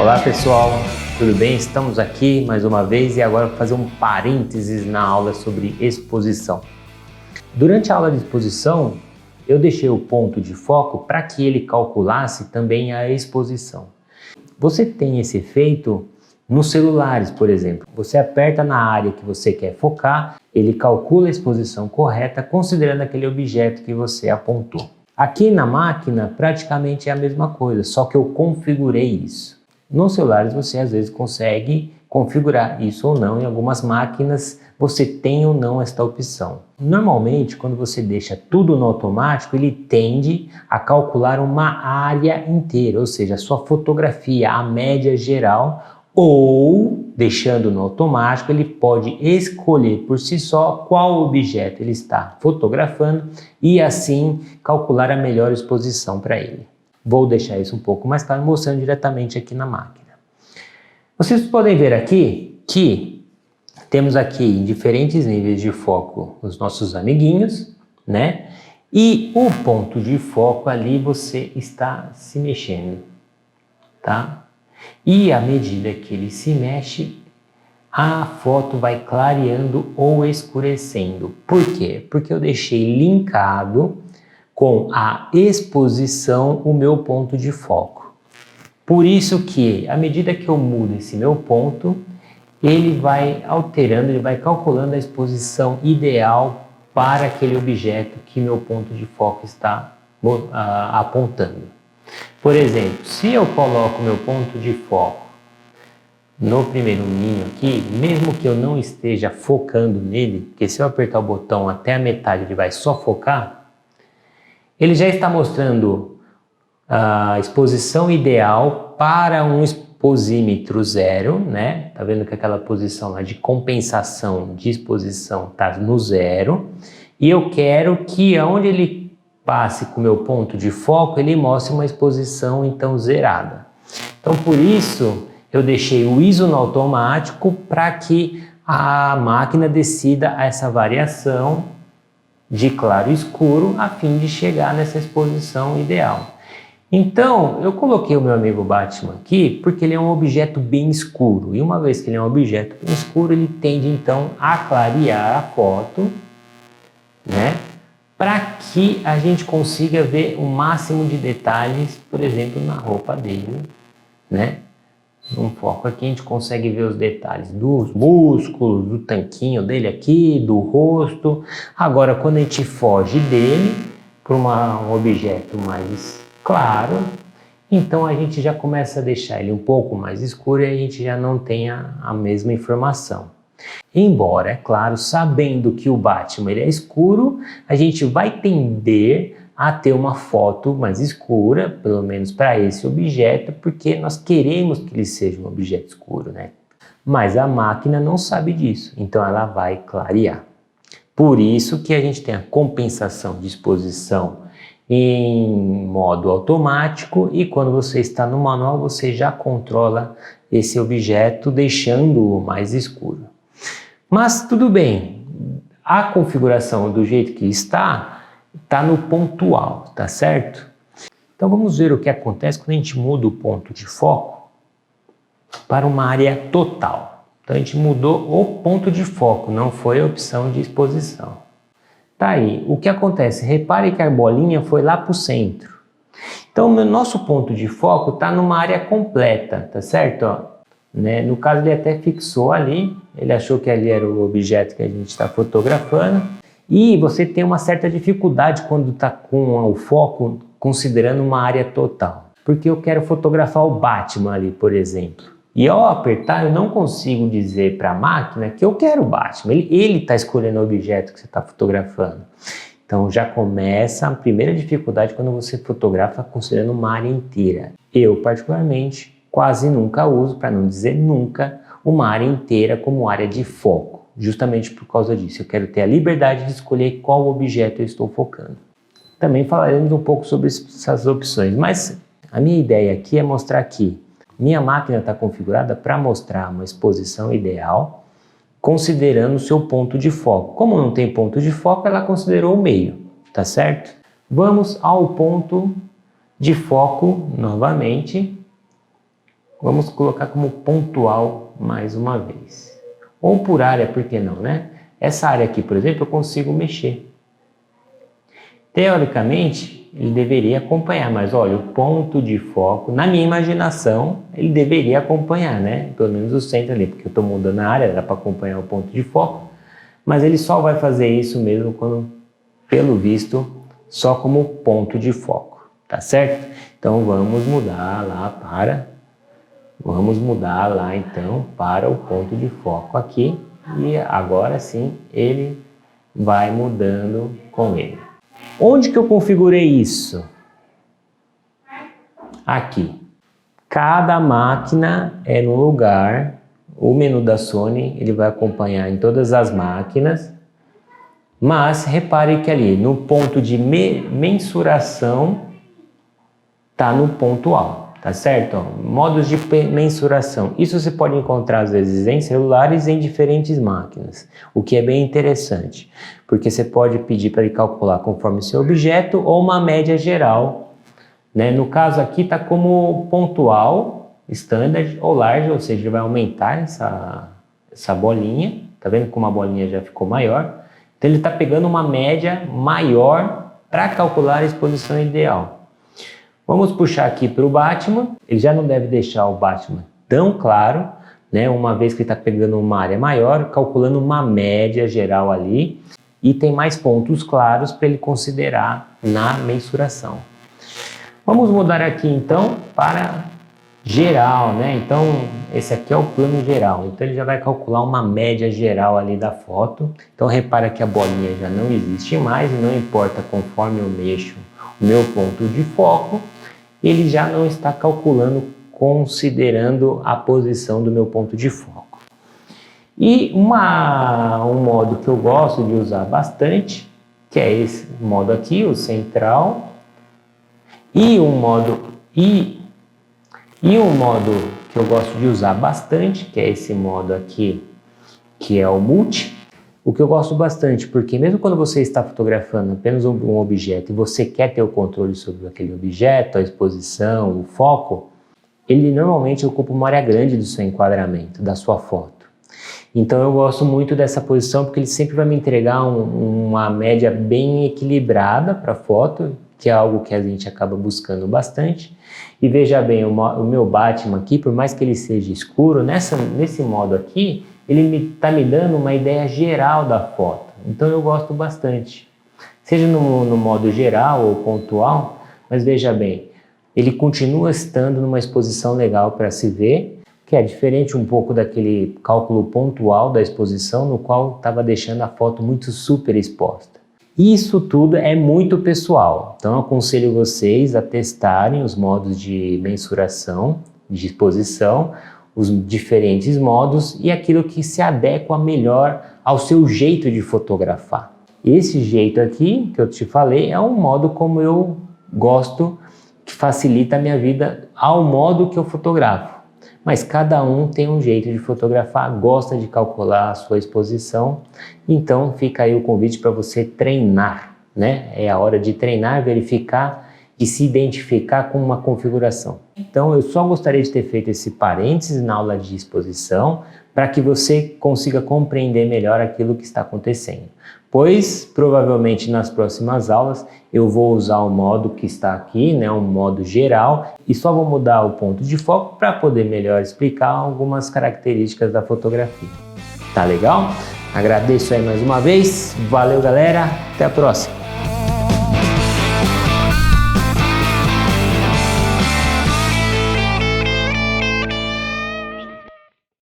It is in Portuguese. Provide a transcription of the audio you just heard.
Olá pessoal, tudo bem? Estamos aqui mais uma vez e agora vou fazer um parênteses na aula sobre exposição. Durante a aula de exposição, eu deixei o ponto de foco para que ele calculasse também a exposição. Você tem esse efeito nos celulares, por exemplo. Você aperta na área que você quer focar, ele calcula a exposição correta considerando aquele objeto que você apontou. Aqui na máquina praticamente é a mesma coisa, só que eu configurei isso. Nos celulares você às vezes consegue configurar isso ou não, em algumas máquinas você tem ou não esta opção. Normalmente quando você deixa tudo no automático, ele tende a calcular uma área inteira, ou seja, a sua fotografia, a média geral, ou deixando no automático ele pode escolher por si só qual objeto ele está fotografando e assim calcular a melhor exposição para ele. Vou deixar isso um pouco mais claro, mostrando diretamente aqui na máquina. Vocês podem ver aqui que temos aqui em diferentes níveis de foco os nossos amiguinhos, né? E o ponto de foco ali você está se mexendo, tá? E à medida que ele se mexe, a foto vai clareando ou escurecendo. Por quê? Porque eu deixei linkado com a exposição o meu ponto de foco. Por isso que, à medida que eu mudo esse meu ponto, ele vai alterando, ele vai calculando a exposição ideal para aquele objeto que meu ponto de foco está apontando. Por exemplo, se eu coloco meu ponto de foco no primeiro ninho aqui, mesmo que eu não esteja focando nele, porque se eu apertar o botão até a metade ele vai só focar, ele já está mostrando a exposição ideal para um exposímetro zero, né? Tá vendo que aquela posição lá de compensação de exposição está no zero, e eu quero que onde ele passe com o meu ponto de foco, ele mostre uma exposição então zerada. Então por isso eu deixei o ISO no automático para que a máquina decida essa variação de claro e escuro a fim de chegar nessa exposição ideal. Então eu coloquei o meu amigo Batman aqui porque ele é um objeto bem escuro, e uma vez que ele é um objeto bem escuro, ele tende então a clarear a foto, né? Para que a gente consiga ver o máximo de detalhes, por exemplo, na roupa dele, né? Num foco aqui a gente consegue ver os detalhes dos músculos, do tanquinho dele aqui, do rosto. Agora, quando a gente foge dele para um objeto mais claro, então a gente já começa a deixar ele um pouco mais escuro e a gente já não tem a mesma informação. Embora, é claro, sabendo que o Batman ele é escuro, a gente vai tender a ter uma foto mais escura, pelo menos para esse objeto, porque nós queremos que ele seja um objeto escuro, né? Mas a máquina não sabe disso, então ela vai clarear. Por isso que a gente tem a compensação de exposição em modo automático, e quando você está no manual você já controla esse objeto deixando-o mais escuro. Mas tudo bem, a configuração do jeito que está no pontual, tá certo? Então vamos ver o que acontece quando a gente muda o ponto de foco para uma área total. Então a gente mudou o ponto de foco, não foi a opção de exposição. Tá aí, o que acontece? Repare que a bolinha foi lá para o centro. Então o nosso ponto de foco está numa área completa, tá certo? Ó, né? No caso ele até fixou ali, ele achou que ali era o objeto que a gente está fotografando. E você tem uma certa dificuldade quando está com o foco considerando uma área total. Porque eu quero fotografar o Batman ali, por exemplo. E ao apertar eu não consigo dizer para a máquina que eu quero o Batman. Ele está escolhendo o objeto que você está fotografando. Então já começa a primeira dificuldade quando você fotografa considerando uma área inteira. Eu particularmente quase nunca uso, para não dizer nunca, uma área inteira como área de foco. Justamente por causa disso, eu quero ter a liberdade de escolher qual objeto eu estou focando. Também falaremos um pouco sobre essas opções, mas a minha ideia aqui é mostrar que minha máquina está configurada para mostrar uma exposição ideal, considerando o seu ponto de foco. Como não tem ponto de foco, ela considerou o meio, tá certo? Vamos ao ponto de foco novamente. Vamos colocar como pontual mais uma vez. Ou por área, por que não, né? Essa área aqui, por exemplo, eu consigo mexer. Teoricamente, ele deveria acompanhar, mas olha, o ponto de foco, na minha imaginação, ele deveria acompanhar, né? Pelo menos o centro ali, porque eu estou mudando a área, era para acompanhar o ponto de foco, mas ele só vai fazer isso mesmo quando, pelo visto, só como ponto de foco, tá certo? Então vamos mudar lá então para o ponto de foco aqui e agora sim ele vai mudando com ele. Onde que eu configurei isso? Aqui. Cada máquina é no lugar, o menu da Sony ele vai acompanhar em todas as máquinas, mas repare que ali no ponto de mensuração está no pontual, tá certo? Ó, modos de mensuração. Isso você pode encontrar às vezes em celulares e em diferentes máquinas, o que é bem interessante, porque você pode pedir para ele calcular conforme seu objeto ou uma média geral, né? No caso aqui está como pontual, standard ou large, ou seja, vai aumentar essa bolinha, tá vendo como a bolinha já ficou maior? Então ele está pegando uma média maior para calcular a exposição ideal. Vamos puxar aqui para o Batman, ele já não deve deixar o Batman tão claro, né? Uma vez que ele está pegando uma área maior, calculando uma média geral ali, e tem mais pontos claros para ele considerar na mensuração. Vamos mudar aqui então para geral, né? Então esse aqui é o plano geral, então ele já vai calcular uma média geral ali da foto. Então repara que a bolinha já não existe mais, não importa conforme eu mexo o meu ponto de foco, ele já não está calculando considerando a posição do meu ponto de foco. E um modo que eu gosto de usar bastante, que é esse modo aqui, o central, e um modo que eu gosto de usar bastante, que é esse modo aqui, que é o multi. O que eu gosto bastante, porque mesmo quando você está fotografando apenas um objeto e você quer ter o controle sobre aquele objeto, a exposição, o foco, ele normalmente ocupa uma área grande do seu enquadramento, da sua foto. Então eu gosto muito dessa posição porque ele sempre vai me entregar uma média bem equilibrada para a foto, que é algo que a gente acaba buscando bastante. E veja bem, o meu Batman aqui, por mais que ele seja escuro, nesse modo aqui, ele está me dando uma ideia geral da foto. Então eu gosto bastante. Seja no modo geral ou pontual, mas veja bem, ele continua estando numa exposição legal para se ver, que é diferente um pouco daquele cálculo pontual da exposição, no qual estava deixando a foto muito super exposta. Isso tudo é muito pessoal, então eu aconselho vocês a testarem os modos de mensuração, de exposição, os diferentes modos e aquilo que se adequa melhor ao seu jeito de fotografar. Esse jeito aqui que eu te falei é um modo como eu gosto, que facilita a minha vida ao modo que eu fotografo. Mas cada um tem um jeito de fotografar, gosta de calcular a sua exposição, então fica aí o convite para você treinar, né? É a hora de treinar, verificar e se identificar com uma configuração. Então eu só gostaria de ter feito esse parênteses na aula de exposição para que você consiga compreender melhor aquilo que está acontecendo. Pois provavelmente nas próximas aulas eu vou usar o modo que está aqui, né, um modo geral, e só vou mudar o ponto de foco para poder melhor explicar algumas características da fotografia. Tá legal? Agradeço aí mais uma vez, valeu galera, até a próxima!